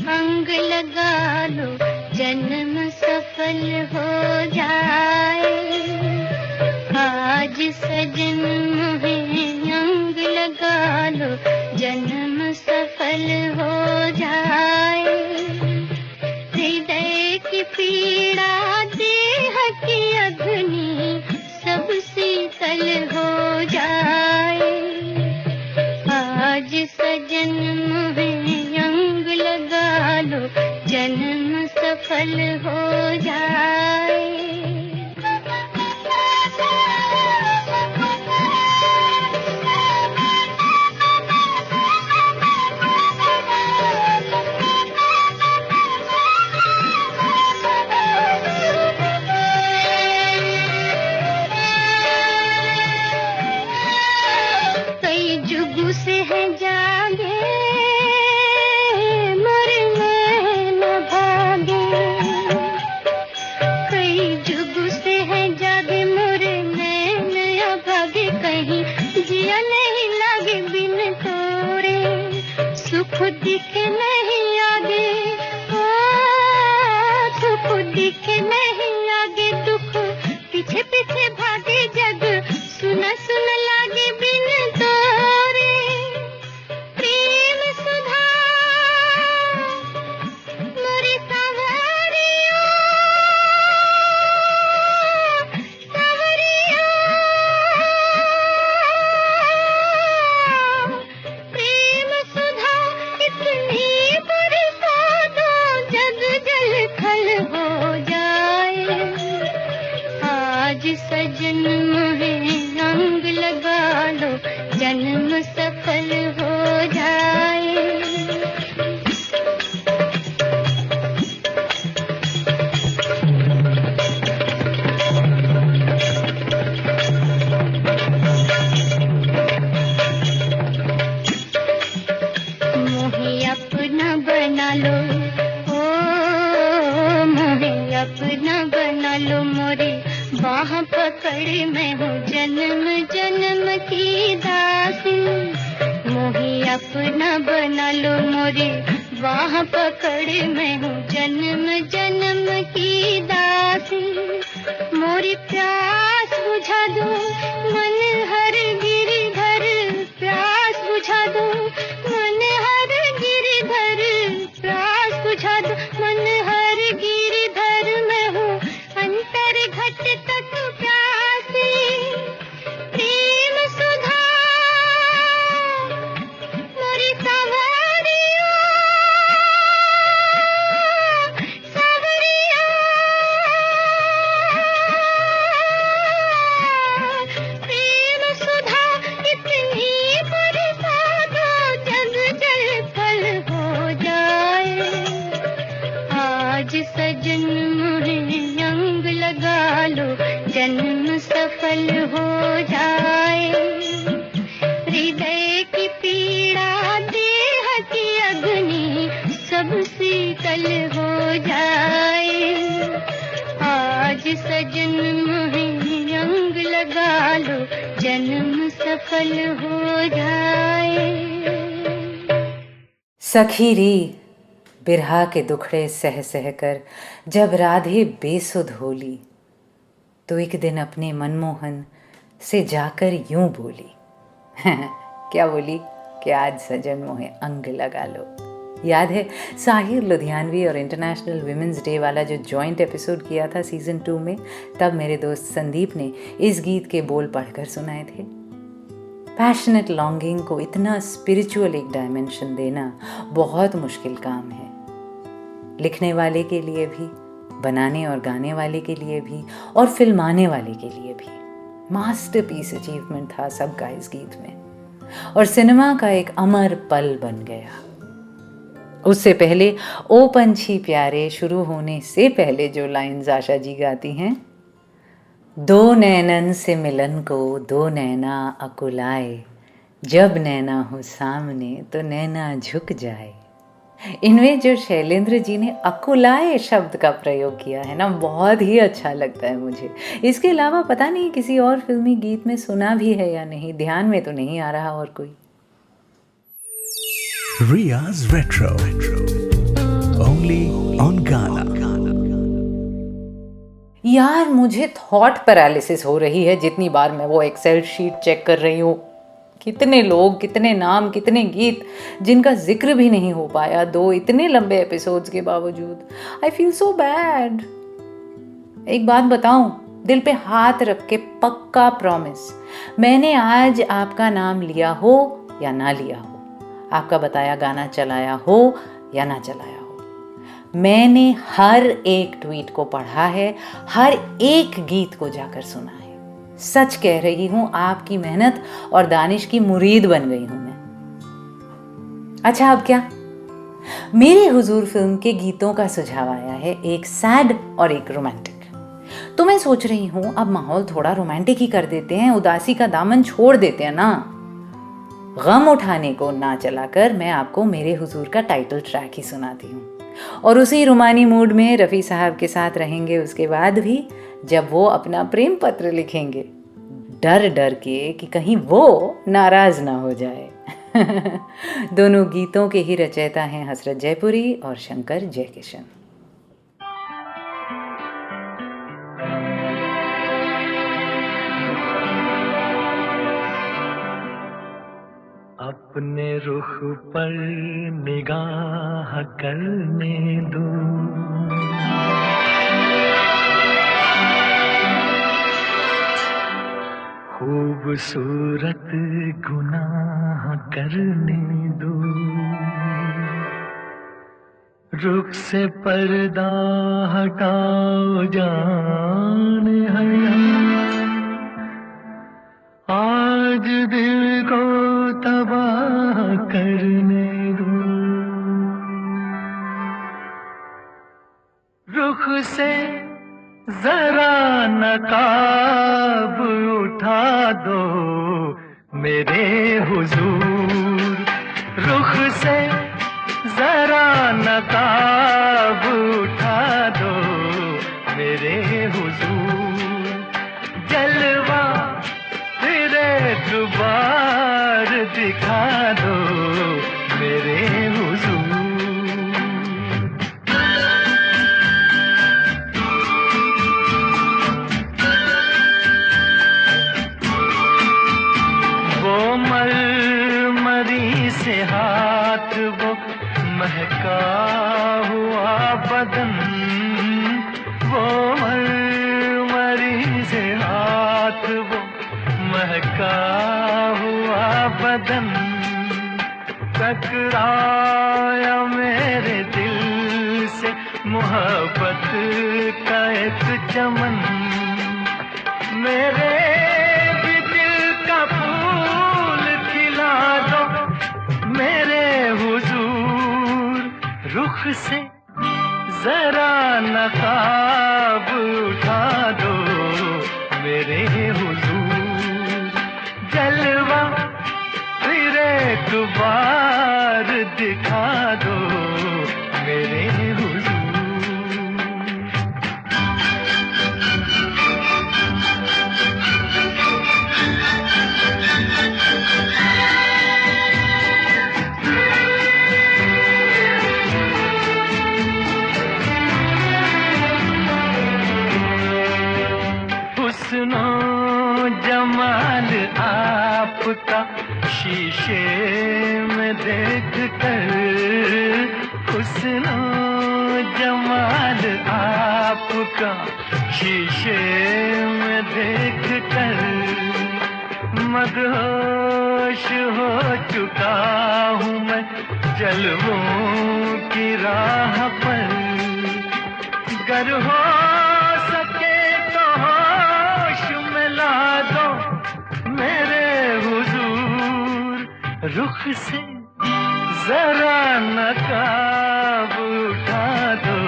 अंग लगा लो, जन्म सफल हो जाए। आज सजन मोहे अंग लगा लो, जन्म सफल हो जाए। हृदय की पीड़ा देह की अग्नि सब शीतल हो जाए। आज सजन मोहे अंग लगा लो, जन्म सफल हो जाए। कई जुगों से है जागे, मरने न भागे। कई जुगों से है जागे, मरने न भागे। कहीं जिया नहीं लागे बिन तोरे, सुख दिखे नहीं आगे। ओ सुख दिखे नहीं आगे, दुख पीछे पीछे भागे। जग सुन सुन लागे बिन तोरे। प्रेम सुधा मोरी सावरिया, सावरिया। प्रेम सुधा इतनी बरसा दो, जग जल थल हो जाए। आज सजन मोहे अंग लगा लो, जन्म सफल हो जाए। मोहे अपना बना लो, ओ मोहे अपना बना लो। मोरी बाह पकड़ मैं हूँ जन्म जन्म की दासी। मोहे अपना बना लो, मोरी बाह पकड़ मैं हूँ जन्म जन्म की दासी। मोरी प्यास बुझा दो, मन हर गिरधर। प्यास बुझा दो, मन हर गिरधर। प्यास बुझा दो, मन हर गिरधर। मैं हूँ अंतर घट तक प्यासी। प्रेम सुधा मोरी सावरिया, सावरिया। प्रेम सुधा इतनी बरसा दो, जग जल फल हो जाए। आज सजन मोहे अंग लगा लो, जन्म सफल हो जाए। हृदय की पीड़ा देह की अग्नि सब शीतल हो जाए। आज सजन मोहे अंग लगा लो, जन्म सफल हो जाए। सखी री बिरहा के दुखड़े सह सह कर जब राधे बेसुध होली, तो एक दिन अपने मनमोहन से जाकर यूं बोली। क्या बोली कि आज सजन मोहे अंग लगा लो। याद है साहिर लुधियानवी और इंटरनेशनल विमेंस डे वाला जो जॉइंट एपिसोड किया था सीज़न 2 में, तब मेरे दोस्त संदीप ने इस गीत के बोल पढ़कर सुनाए थे। पैशनेट लॉन्गिंग को इतना स्पिरिचुअल एक डायमेंशन देना बहुत मुश्किल काम है, लिखने वाले के लिए भी, बनाने और गाने वाले के लिए भी, और फिल्माने वाले के लिए भी। मास्टरपीस अचीवमेंट था सबका इस गीत में, और सिनेमा का एक अमर पल बन गया। उससे पहले ओ पंछी प्यारे शुरू होने से पहले जो लाइंस आशा जी गाती हैं, दो नैनन से मिलन को दो नैना अकुलाए, जब नैना हो सामने तो नैना झुक जाए। इनमें जो शैलेंद्र जी ने अकुलाए शब्द का प्रयोग किया है ना, बहुत ही अच्छा लगता है मुझे। इसके अलावा पता नहीं किसी और फिल्मी गीत में सुना भी है या नहीं, ध्यान में तो नहीं आ रहा और कोई। Ria's Retro. Only on Ghana. यार मुझे थॉट पैरालिसिस हो रही है जितनी बार मैं वो एक्सेल शीट चेक कर रही हूँ। कितने लोग, कितने नाम, कितने गीत जिनका जिक्र भी नहीं हो पाया दो इतने लंबे एपिसोड्स के बावजूद। I feel so bad. एक बात बताऊं, दिल पे हाथ रख के पक्का प्रॉमिस, मैंने आज आपका नाम लिया हो या ना लिया हो, आपका बताया गाना चलाया हो या ना चलाया हो, मैंने हर एक ट्वीट को पढ़ा है, हर एक गीत को जाकर सुना है। सच कह रही हूं, आपकी मेहनत और दानिश की मुरीद बन गई हूं मैं। अच्छा अब क्या, मेरे हुजूर फिल्म के गीतों का सुझाव आया है, एक सैड और एक रोमांटिक। तो मैं सोच रही हूं अब माहौल थोड़ा रोमांटिक ही कर देते हैं, उदासी का दामन छोड़ देते हैं ना। गम उठाने को ना चलाकर मैं आपको मेरे हुजूर का टाइटल ट्रैक ही सुनाती हूँ, और उसी रुमानी मूड में रफ़ी साहब के साथ रहेंगे उसके बाद भी, जब वो अपना प्रेम पत्र लिखेंगे, डर डर के कि कहीं वो नाराज ना हो जाए। दोनों गीतों के ही रचयिता हैं हसरत जयपुरी और शंकर जयकिशन। अपने रुख पर निगाह करने दो, खूबसूरत गुनाह करने दो, रुख से पर्दा हटाओ जान हया, आज दिल को तबाह करने दो, रुख से जरा नकाब उठा दो मेरे हुजूर, रुख से जरा नकाब उठा दो मेरे हुजूर, जलवा फिर एक बार दिखा दो मेरे हुजूर। वो मरमरी से हाथ, वो महका हुआ बदन, वो मरमरी से हाथ, वो महका हुआ बदन, टकराया मेरे दिल से मोहब्बत का एक चमन, मेरे भी दिल का फूल खिला दो मेरे हुजूर, रुख से जरा नकाब उठा दो मेरे हुजूर, जलवा फिर एक बार दिखा दो मेरे हुजूर। हुस्नो जमाल आपका शीशे में देख कर, हुस्नो जमाल आपका शीशे में देख कर, मदहोश हो चुका हूँ मैं जलवों की राह पर, गर हो सके तो होश में ला दो मेरे हुजूर, रुख से जरा नकाब उठा दो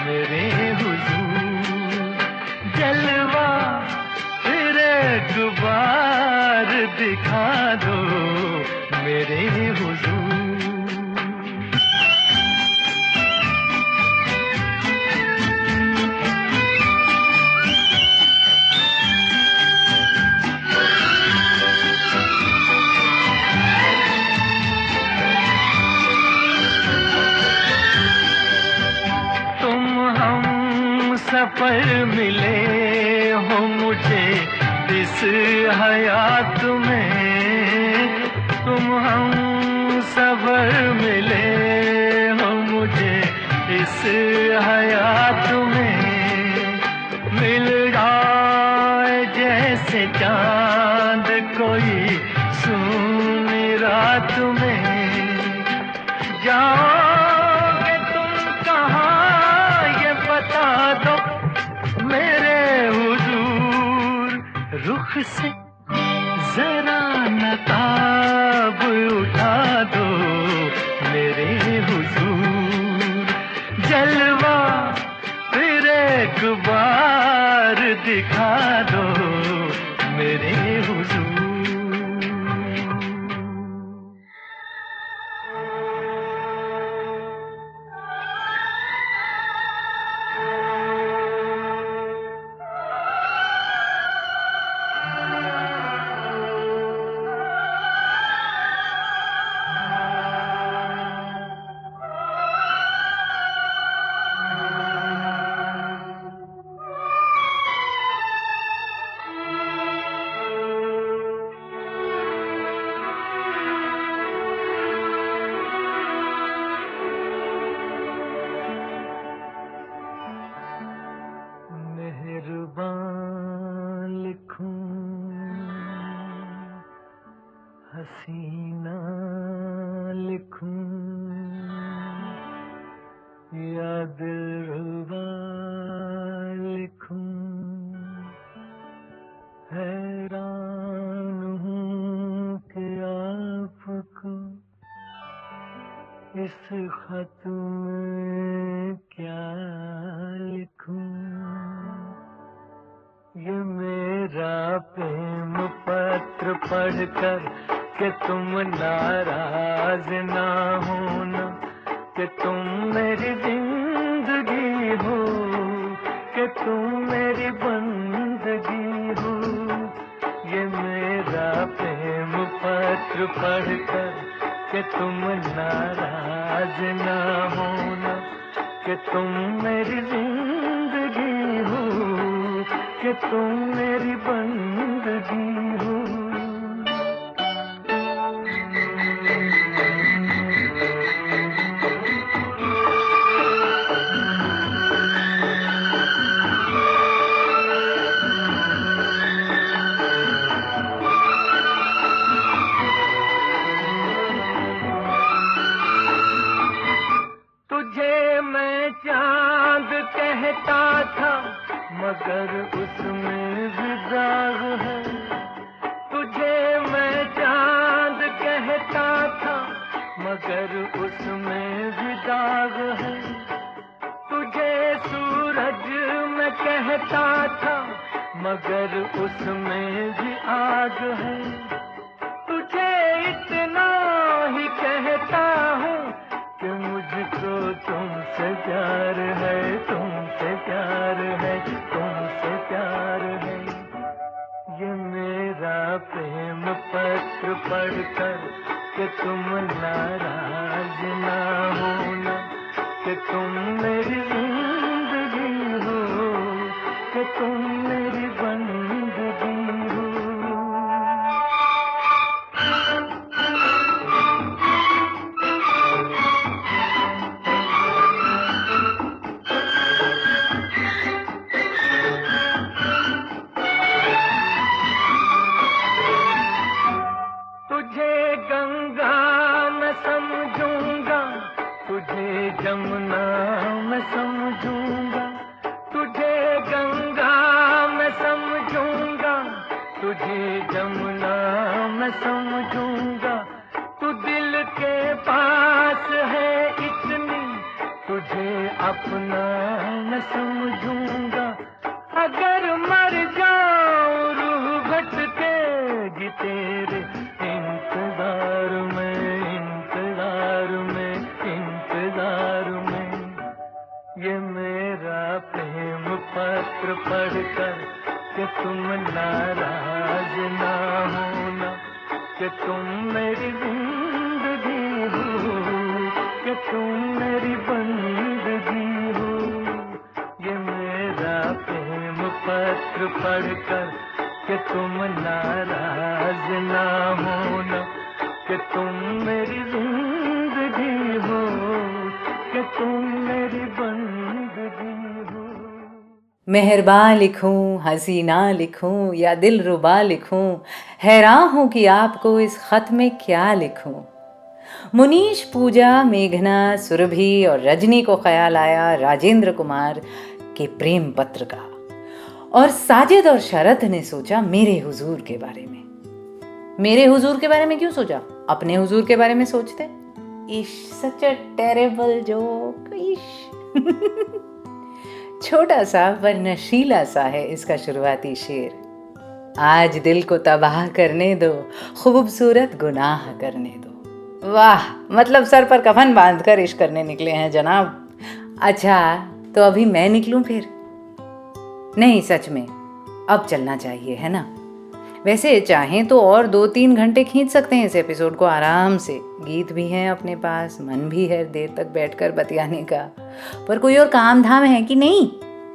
मेरे हुजूर, जलवा फिर एक बार दिखा दो मेरे हुजूर। सफर मिले हो मुझे इस हयात में, तुम हम सफर मिले हो मुझे इस हयात में। मिल जाए जैसे चांद कोई सूनी रात में, जाओगे तुम कहाँ ये बता दो मेरे हुजूर। रुख से जरा नकाब उठा दो मेरे हुजूर। जलवा फिर एक बार दिखा दो मेरे हुजूर। हसीना लिखूं या दिलरुबा लिखूं, हैरान हूँ कि आपको इस खत में क्या लिखूं। ये मेरा प्रेम पत्र पढ़कर कि तुम नाराज ना होना, कि तुम मेरी जिंदगी हो, कि तुम मेरी बंदगी हो। ये मेरा प्रेम पत्र पढ़कर कि तुम नाराज ना होना, कि तुम मेरी जिंदगी हो, कि तुम मेरी बंदगी हो। कहता था मगर उसमें भी दाग है, तुझे मैं चांद कहता था मगर उसमें भी दाग है। तुझे सूरज मैं कहता था मगर उसमें भी आग है। तुझे इतना ही कहता हूँ कि मुझको तुमसे प्यार है, तुमसे प्यार है, तुमसे प्यार है। ये मेरा प्रेम पत्र पढ़कर कि तुम नाराज ना होना, कि तुम मेरी जिंदगी हो, कि तुम मेरी बंदगी हो। जमुना मैं समझूंगा, तुझे गंगा मैं समझूंगा, तुझे जमुना मैं समझूंगा। तू दिल के पास है इतनी, तुझे अपना मैं समझूंगा। अगर मर जाऊं रूह भटकेगी तेरे इंतजार में, इंतजार में, इंतजार में। ये मेरा प्रेम पत्र पढ़कर कि तुम नाराज ना होना, कि तुम मेरी जिंदगी हो, कि तुम मेरी बंदगी हो। ये मेरा मेहरबान लिखूं, हसीना लिखूं या दिलरुबा लिखूं, हैरान हूं कि आपको इस खत में क्या लिखूं। मुनीश, पूजा, मेघना, सुरभि और रजनी को ख्याल आया राजेंद्र कुमार के प्रेम पत्र का, और साजिद और शरद ने सोचा मेरे हुजूर के बारे में। मेरे हुजूर के बारे में क्यों सोचा? अपने हुजूर के बारे में सोचते। इश, सच अ टेरेबल जोक। इश। छोटा सा पर नशीला सा है इसका शुरुआती शेर। आज दिल को तबाह करने दो, खूबसूरत गुनाह करने दो। वाह, मतलब सर पर कफन बांधकर इश्क करने निकले हैं जनाब। अच्छा, तो अभी मैं निकलूं फिर? नहीं, सच में अब चलना चाहिए, है ना? वैसे चाहें तो और 2-3 घंटे खींच सकते हैं इस एपिसोड को आराम से। गीत भी हैं अपने पास, मन भी है देर तक बैठकर बतियाने का। पर कोई और काम धाम है कि नहीं,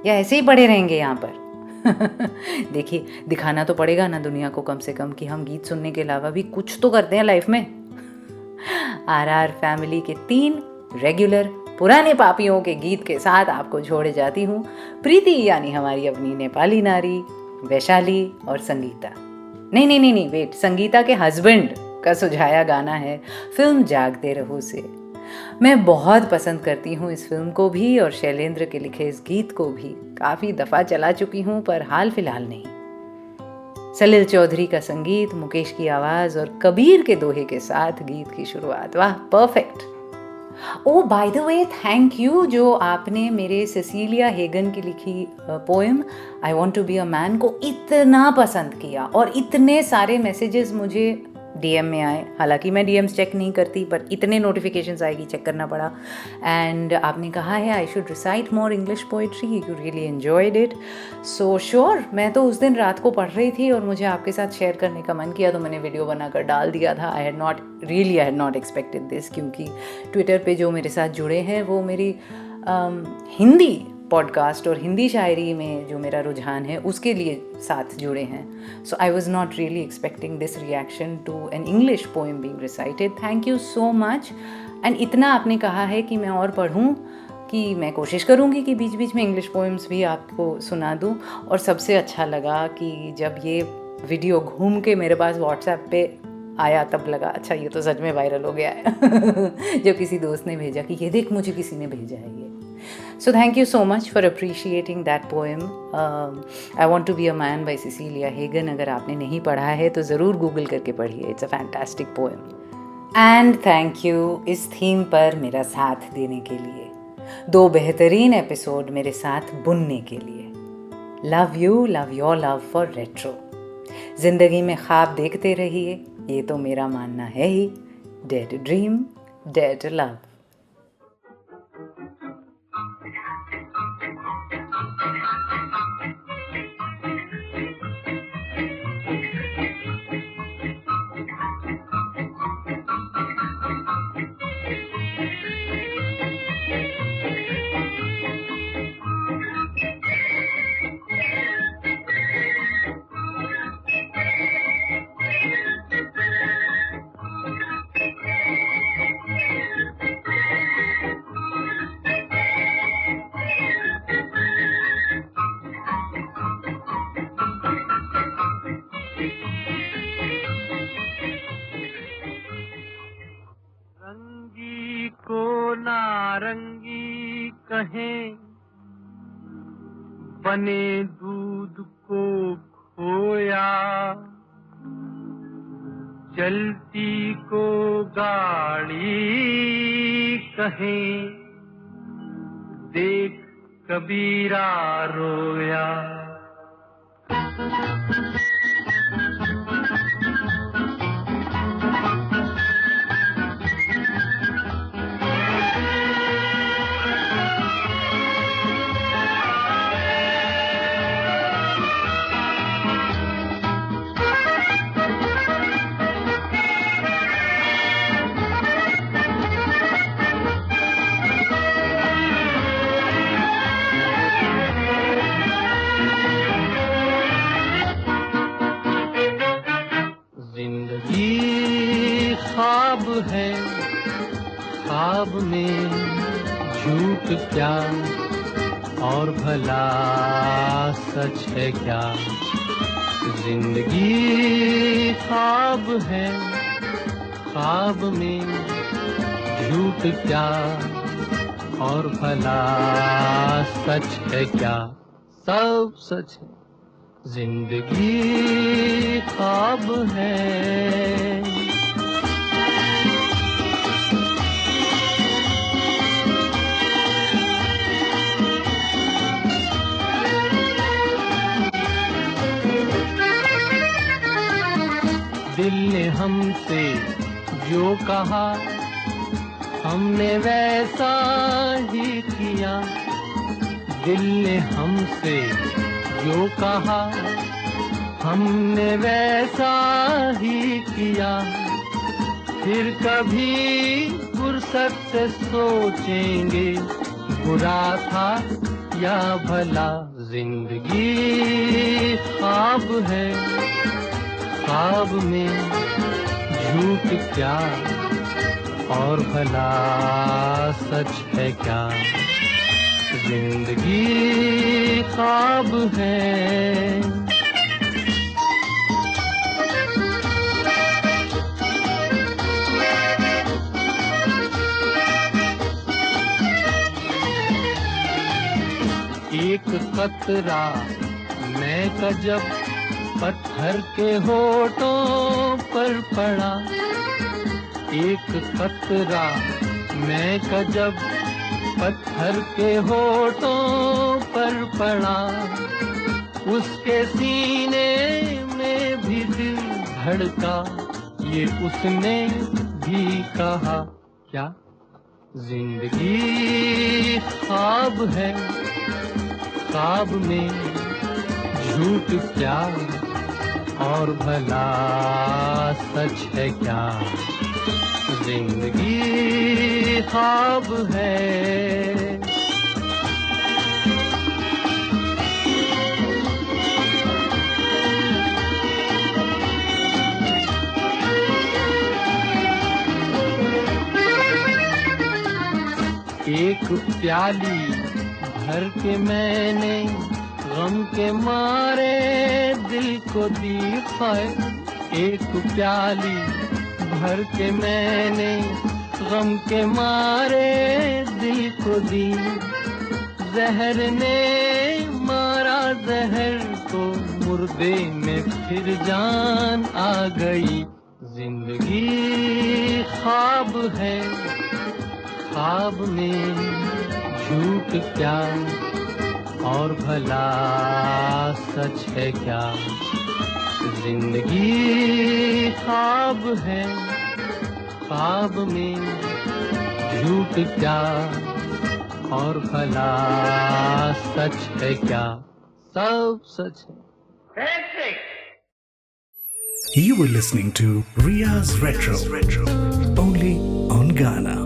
या ऐसे ही पड़े रहेंगे यहाँ पर? देखिए, दिखाना तो पड़ेगा ना दुनिया को कम से कम कि हम गीत सुनने के अलावा भी कुछ तो करते हैं लाइफ में। आरआर फैमिली के 3 रेगुलर पुराने पापियों के गीत के साथ आपको छोड़े जाती हूँ प्रीति, यानी हमारी अपनी नेपाली नारी, वैशाली और संगीता। नहीं, वेट, संगीता के हस्बैंड का सुझाया गाना है फिल्म जागते रहो से। मैं बहुत पसंद करती हूँ इस फिल्म को भी और शैलेंद्र के लिखे इस गीत को भी। काफ़ी दफ़ा चला चुकी हूँ पर हाल फिलहाल नहीं। सलील चौधरी का संगीत, मुकेश की आवाज़ और कबीर के दोहे के साथ गीत की शुरुआत। वाह, perfect. Oh by the way, thank you जो आपने मेरे सेसिलिया हेगन की लिखी poem I want to be a man को इतना पसंद किया, और इतने सारे मैसेजेस मुझे डीएम में आए। हालांकि मैं डीएम्स चेक नहीं करती, पर इतने नोटिफिकेशंस आएगी, चेक करना पड़ा। एंड आपने कहा है I should recite more English poetry, you really enjoyed it. So sure, मैं तो उस दिन रात को पढ़ रही थी और मुझे आपके साथ शेयर करने का मन किया तो मैंने वीडियो बनाकर डाल दिया था। I had not expected this, क्योंकि ट्विटर पे जो मेरे साथ जुड़े हैं वो मेरी हिंदी पॉडकास्ट और हिंदी शायरी में जो मेरा रुझान है उसके लिए साथ जुड़े हैं। So I was not really expecting this reaction to an English poem being recited. Thank you so much. And इतना आपने कहा है कि मैं और पढ़ूं, कि मैं कोशिश करूंगी कि बीच बीच में इंग्लिश पोएम्स भी आपको सुना दूं। और सबसे अच्छा लगा कि जब ये वीडियो घूम के मेरे पास व्हाट्सएप पे आया तब लगा अच्छा ये तो सच में वायरल हो गया है। जब किसी दोस्त ने भेजा कि ये देख, मुझे किसी ने भेजा है ये। So thank you so much for appreciating that poem. I Want to Be a Man by Cecilia Hagen. अगर आपने नहीं पढ़ा है तो ज़रूर गूगल करके पढ़िए। It's a fantastic poem. And thank you इस थीम पर मेरा साथ देने के लिए, 2 बेहतरीन एपिसोड मेरे साथ बुनने के लिए। Love you, love your love for retro. जिंदगी में ख्वाब देखते रहिए, ये तो मेरा मानना है ही। Dare to dream, dare to love. नारंगी कहें, बने दूध को खोया, चलती को गाड़ी कहें, देख कबीरा रोया। ख्वाब है, ख्वाब में झूठ क्या, और भला सच है क्या? जिंदगी ख्वाब है, ख्वाब में झूठ क्या? और भला सच है क्या? सब सच है, जिंदगी ख्वाब है। दिल ने हमसे जो कहा हमने वैसा ही किया। दिल ने हमसे जो कहा हमने वैसा ही किया। फिर कभी फुर्सत से सोचेंगे बुरा था या भला। जिंदगी ख्वाब है, ख्वाब में झूठ क्या? और भला सच है क्या? जिंदगी ख्वाब है। एक कतरा मैं का जब पत्थर के होठों पर पड़ा। एक कतरा मैं का जब पत्थर के होठों पर पड़ा। उसके सीने में भी दिल धड़का, ये उसने भी कहा क्या? जिंदगी ख्वाब है, ख्वाब में झूठ क्या? और भला सच है क्या? जिंदगी ख्वाब है। एक प्याली भर के मैंने गम के मारे दिल को दी है। एक प्याली भर के मैंने गम के मारे दिल को दी। जहर ने मारा जहर को, मुर्दे में फिर जान आ गई। जिंदगी ख्वाब है, ख्वाब में झूठ क्या? और भला सच है क्या? जिंदगी ख्वाब है, ख्वाब में झूठ क्या? और भला सच है क्या? सब सच है। You were listening to Riya's Retro, only on Ghana.